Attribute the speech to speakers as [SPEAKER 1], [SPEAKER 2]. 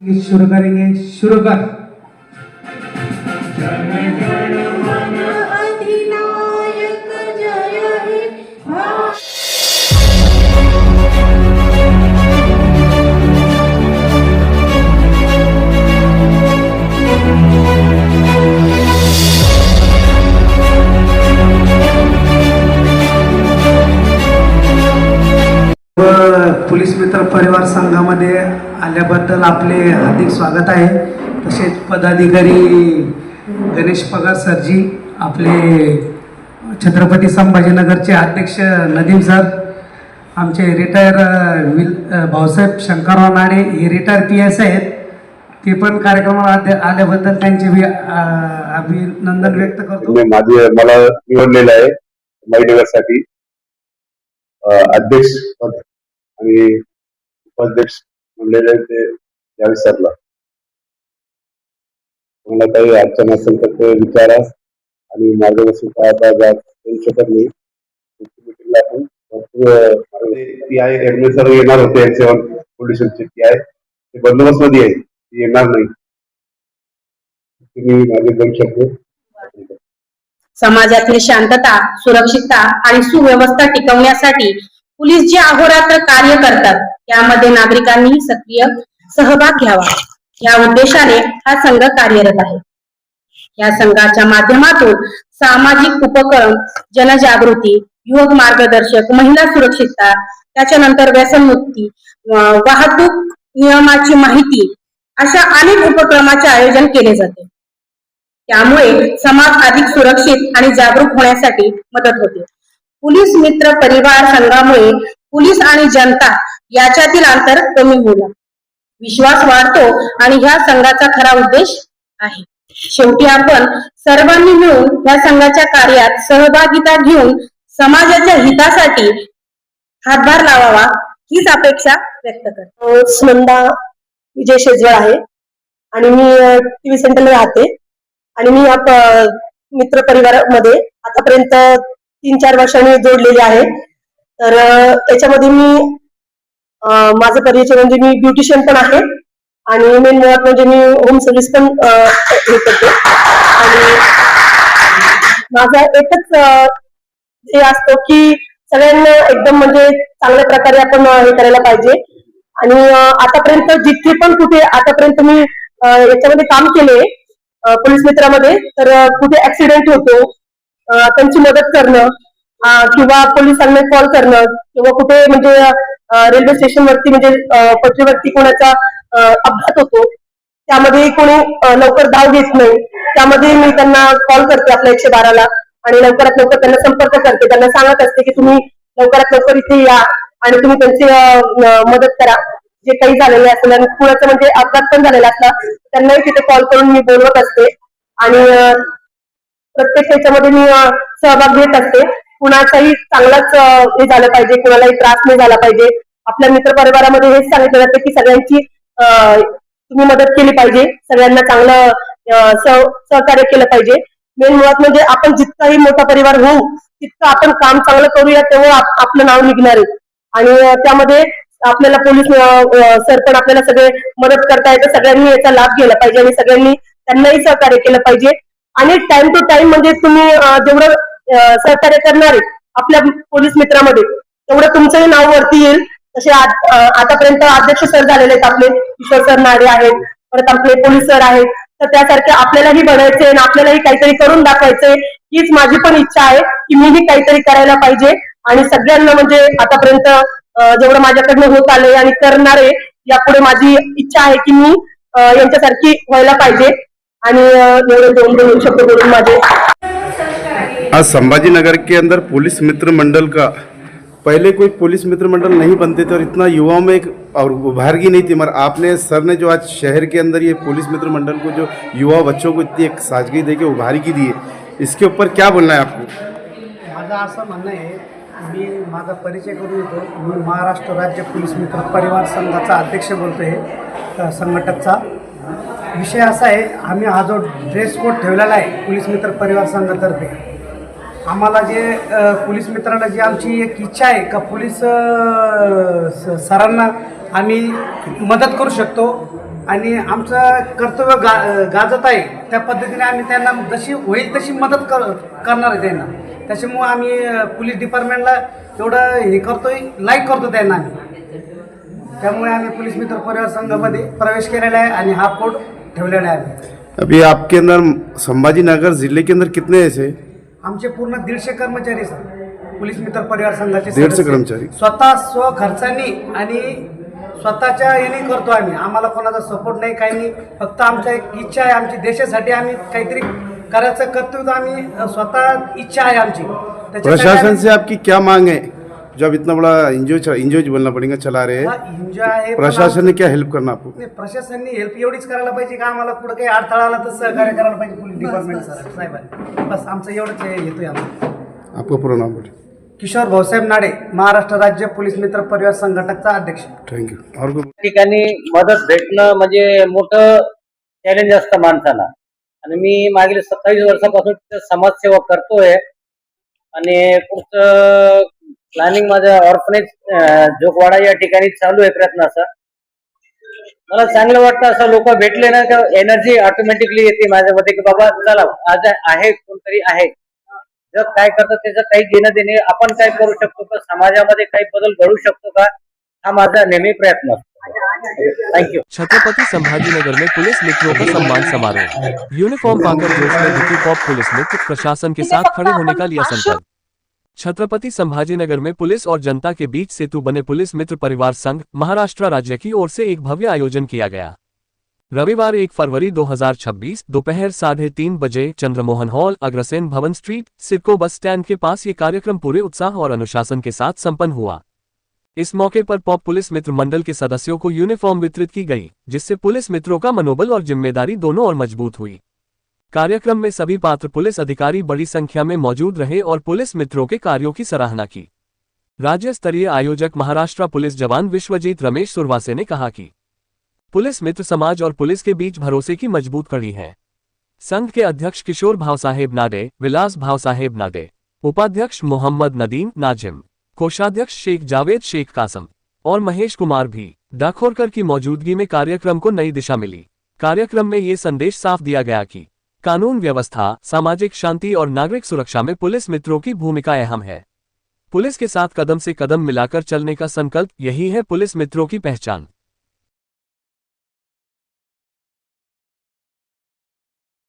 [SPEAKER 1] शुरू करेंगे। शुरू कर।
[SPEAKER 2] अधिनायक जय हे
[SPEAKER 1] पोलीस मित्र परिवार संघामध्ये आल्याबद्दल आपले हार्दिक स्वागत आहे। तसेच पदाधिकारी गणेश पगार सरजी, आपले छत्रपती संभाजीनगरचे अध्यक्ष नदीम सर, आमचे रिटायर भाऊसाहेब शंकरराव नाणे हे रिटायर PS आहेत, ते पण कार्यक्रमाला आल्याबद्दल त्यांचे अभिनंदन व्यक्त करतो।
[SPEAKER 3] मला निवडलेलं आहे महिनगरसाठी अध्यक्ष आणि उपाध्यक्ष म्हणलेले ते या विसरला। मला काही अडचण असेल तर ते विचारा आणि मार्गदर्शन करू शकत नाही। आपण सर्व येणार होते X7 पोलिसांचे PI ते बंदोबस्त मध्ये आहे, येणार नाही, तुम्ही मार्गदर्शन शकतो।
[SPEAKER 4] समाजातील शांतता, सुरक्षितता आणि सुव्यवस्था टिकवण्यासाठी पोलीस जे अहोरात्र कार्य करतात त्यामध्ये नागरिकांनी सक्रिय सहभाग घ्यावा या उद्देशाने हा संघ कार्यरत आहे। या संघाच्या माध्यमातून सामाजिक उपक्रम, जनजागृती, युवक मार्गदर्शक, महिला सुरक्षितता, त्याच्यानंतर व्यसनमुक्ती, वाहतूक नियमाची माहिती अशा अनेक उपक्रमाचे आयोजन केले जाते। त्यामुळे समाज अधिक सुरक्षित आणि जागरूक होण्यासाठी मदत होते। पोलीस मित्र परिवार संघामुळे पोलीस आणि जनता याच्यातील अंतर कमी होईल, विश्वास वाढतो आणि ह्या संघाचा खरा उद्देश आहे। शेवटी आपण सर्वांनी मिळून या संघाच्या कार्यात सहभागिता घेऊन समाजाच्या हितासाठी हातभार लावावा हीच अपेक्षा व्यक्त करतो।
[SPEAKER 5] सुनंदा विजय शेजवळ आहे आणि मी TV सेंटरला राहते आणि मी या मित्र परिवारामध्ये आतापर्यंत 3-4 वर्षांनी जोडलेले आहे। तर याच्यामध्ये मी माझं परिचय म्हणजे मी ब्युटिशियन पण आहे आणि मेन मुळात म्हणजे मी होम सर्व्हिस पण हे करते। आणि माझा एकच हे असतो की सगळ्यांना एकदम म्हणजे चांगल्या प्रकारे आपण हे करायला पाहिजे। आणि आतापर्यंत जितके पण कुठे आतापर्यंत मी याच्यामध्ये काम केले पोलीस मित्रामध्ये, तर कुठे ऍक्सिडेंट होतो त्यांची मदत करणं किंवा पोलिसांना कॉल करणं किंवा कुठे म्हणजे रेल्वे स्टेशनवरती म्हणजे पटरीवरती कोणाचा अपघात होतो त्यामध्ये कोणी लवकर धाव घेत नाही, त्यामध्ये मी त्यांना कॉल करते आपल्या 112ला आणि लवकरात लवकर त्यांना संपर्क करते, त्यांना सांगत असते की तुम्ही लवकरात लवकर इथे या आणि तुम्ही त्यांची मदत करा जे काही झालेले असेल। आणि कुणाचं म्हणजे अपघात पण झालेला असला त्यांनाही तिथे कॉल करून मी बोलवत असते आणि प्रत्येक त्याच्यामध्ये मी सहभाग घेत असते। कुणाचाही चांगलाच हे झालं पाहिजे, कुणालाही त्रास नाही झाला पाहिजे। आपल्या मित्र परिवारामध्ये हेच सांगितलं जातं की सगळ्यांची तुम्ही मदत केली पाहिजे, सगळ्यांना चांगलं सहकार्य केलं पाहिजे। मेन मुळात म्हणजे आपण जितकाही मोठा परिवार होऊ तितकं आपण काम चांगलं करूया तेव्हा आपलं नाव निघणार आहे। आणि त्यामध्ये आपल्याला पोलीस सर पण आपल्याला सगळे मदत करता येते, सगळ्यांनी याचा लाभ घ्यायला पाहिजे आणि सगळ्यांनी त्यांनाही सहकार्य केलं पाहिजे। आणि टाइम टू टाइम म्हणजे तुम्ही जेवढं सहकार्य करणार आहे आपल्या पोलीस मित्रामध्ये तेवढं तुमचंही नाव वरती येईल। तसे आतापर्यंत अध्यक्ष सर झालेले आहेत, आपले किशोर सर नाडे आहेत, परत आपले पोलीस सर आहेत, तर त्यासारखे आपल्यालाही बनायचंय आणि आपल्यालाही काहीतरी करून दाखवायचंय हीच माझी पण इच्छा आहे की मीही काहीतरी करायला पाहिजे। आणि सगळ्यांना म्हणजे आतापर्यंत जेवढं माझ्याकडनं होत आलंय आणि करणार आहे यापुढे माझी इच्छा आहे की मी यांच्यासारखी व्हायला पाहिजे। आणि एवढे 2 शब्द बोलून माझे।
[SPEAKER 3] आज संभाजीनगर के अंदर पुलिस मित्र मंडल का पहले कोई पुलिस मित्र मंडल नहीं बनते थे और इतना युवाओं में एक और उभारगी नहीं थी, मगर आपने सर ने जो आज शहर के अंदर ये पुलिस मित्र मंडल को जो युवा बच्चों को इतनी एक साजगी दे के उभारगी दी है, इसके ऊपर क्या बोलना है आपको?
[SPEAKER 1] माझं असं म्हणणं आहे, मी माझा परिचय करून येतो। मी महाराष्ट्र राज्य पोलीस मित्र परिवार संघाचा अध्यक्ष बोलतोय, संघटकचा। विषय असा आहे, आम्ही हा जो ड्रेस कोड ठेवलेला आहे पोलीस मित्र परिवार संघातर्फे, आम्हाला जे पोलीस मित्रांना जी आमची एक इच्छा आहे का पोलीस सरांना आम्ही मदत करू शकतो आणि आमचं कर्तव्य गाजत आहे त्या पद्धतीने आम्ही त्यांना जशी होईल तशी मदत करणार आहे त्यांना. त्याच्यामुळं आम्ही पोलीस डिपार्टमेंटला एवढं हे करतोय, लाईक करतो त्यांना आम्ही. त्यामुळे आम्ही पोलीस मित्र परिवार संघामध्ये प्रवेश केलेला आहे आणि हा कोड ठेवलेला आहे.
[SPEAKER 3] अभी आपके अंदर संभाजी नगर जिले के अंदर कितने ऐसे?
[SPEAKER 1] आमचे पूर्ण 150 कर्मचारी सर, पोलीस मित्र परिवार संघाचे
[SPEAKER 3] 150
[SPEAKER 1] सदस्य.
[SPEAKER 3] कर्मचारी?
[SPEAKER 1] स्वतः खर्चानी आणि स्वतःच्या याने करतो आम्ही. आम्हाला कोणाचा सपोर्ट नाही, काही नाही. फक्त आमच्या एक इच्छा आहे, आमची देशासाठी आम्ही काहीतरी करायचं कर्तव्य आम्ही स्वतः इच्छा आहे आमची. त्याच्यासाठी
[SPEAKER 3] प्रशासन से आपकी क्या मांग है? जब इतना बड़ा एनजीओ बोलना पड़ेगा चला रहे हैं,
[SPEAKER 1] एन्जॉय आहे. पण
[SPEAKER 3] प्रशासन ने क्या हेल्प करना आपको?
[SPEAKER 1] नाही, प्रशासनाने हेल्प एवढीच करायला पाहिजे का आम्हाला पुढे काही अडथळा आला तर सहकार्य करायला पाहिजे पोलीस डिपार्टमेंट साहेबांनी. बस आमचं एवढंच येतोय आम्हाला.
[SPEAKER 3] आपका पूरा नाम बोलिए.
[SPEAKER 1] किशोर भाऊसाहेब नाडे, महाराष्ट्र राज्य पोलीस मित्र परिवार संघटकचा अध्यक्ष.
[SPEAKER 3] थँक्यू. और कोई?
[SPEAKER 6] ठिकाणी मदत भेटणं म्हणजे मोठं चॅलेंज असतं माणसाला. आणि मी मागील 27 वर्षापासून तिथं समाजसेवा करतोय आणि पुढचं प्लॅनिंग माझं ऑर्फनेज जोगवाडा या ठिकाणी चालू आहे प्रयत्न असा. मला चांगलं वाटतं असं लोक भेटले ना तर एनर्जी ऑटोमॅटिकली येते माझ्यामध्ये की बाबा चला आज आहे, कोणतरी आहे. जग काय करतं त्याचं काही घेणं देणे, आपण काय करू शकतो का, समाजामध्ये काही बदल घडू शकतो का, हा माझा नेहमी प्रयत्न असतो. थँक्यू.
[SPEAKER 7] छत्रपति संभाजीनगर में पुलिस मित्रों का सम्मान समारोह। यूनिफॉर्म पाकर जोश में दिखी पॉप पुलिस मित्र प्रशासन के साथ खड़े होने का लिया संकल्प। छत्रपति संभाजीनगर में पुलिस और जनता के बीच सेतु बने पुलिस मित्र परिवार संघ महाराष्ट्र राज्य की ओर से एक भव्य आयोजन किया गया। रविवार 1 फरवरी 2026 दोपहर 3:30 बजे चंद्रमोहन हॉल, अग्रसेन भवन स्ट्रीट, सिडको बस स्टैंड के पास ये कार्यक्रम पूरे उत्साह और अनुशासन के साथ संपन्न हुआ। इस मौके पर पॉप पुलिस मित्र मंडल के सदस्यों को यूनिफॉर्म वितरित की गई, जिससे पुलिस मित्रों का मनोबल और जिम्मेदारी दोनों और मजबूत हुई। कार्यक्रम में सभी पात्र पुलिस अधिकारी बड़ी संख्या में मौजूद रहे और पुलिस मित्रों के कार्यों की सराहना की। राज्य स्तरीय आयोजक महाराष्ट्र पुलिस जवान विश्वजीत रमेश सुरवासे ने कहा कि पुलिस मित्र समाज और पुलिस के बीच भरोसे की मजबूत कड़ी है। संघ के अध्यक्ष किशोर भावसाहेब नाडे, विलास भावसाहेब नाडे, उपाध्यक्ष मोहम्मद नदीम नाजिम, कोषाध्यक्ष शेख जावेद शेख कासम और महेश कुमार भी डाखोरकर की मौजूदगी में कार्यक्रम को नई दिशा मिली। कार्यक्रम में ये संदेश साफ दिया गया कि कानून व्यवस्था, सामाजिक शांति और नागरिक सुरक्षा में पुलिस मित्रों की भूमिका अहम है। पुलिस के साथ कदम से कदम मिलाकर चलने का संकल्प, यही है पुलिस मित्रों की पहचान।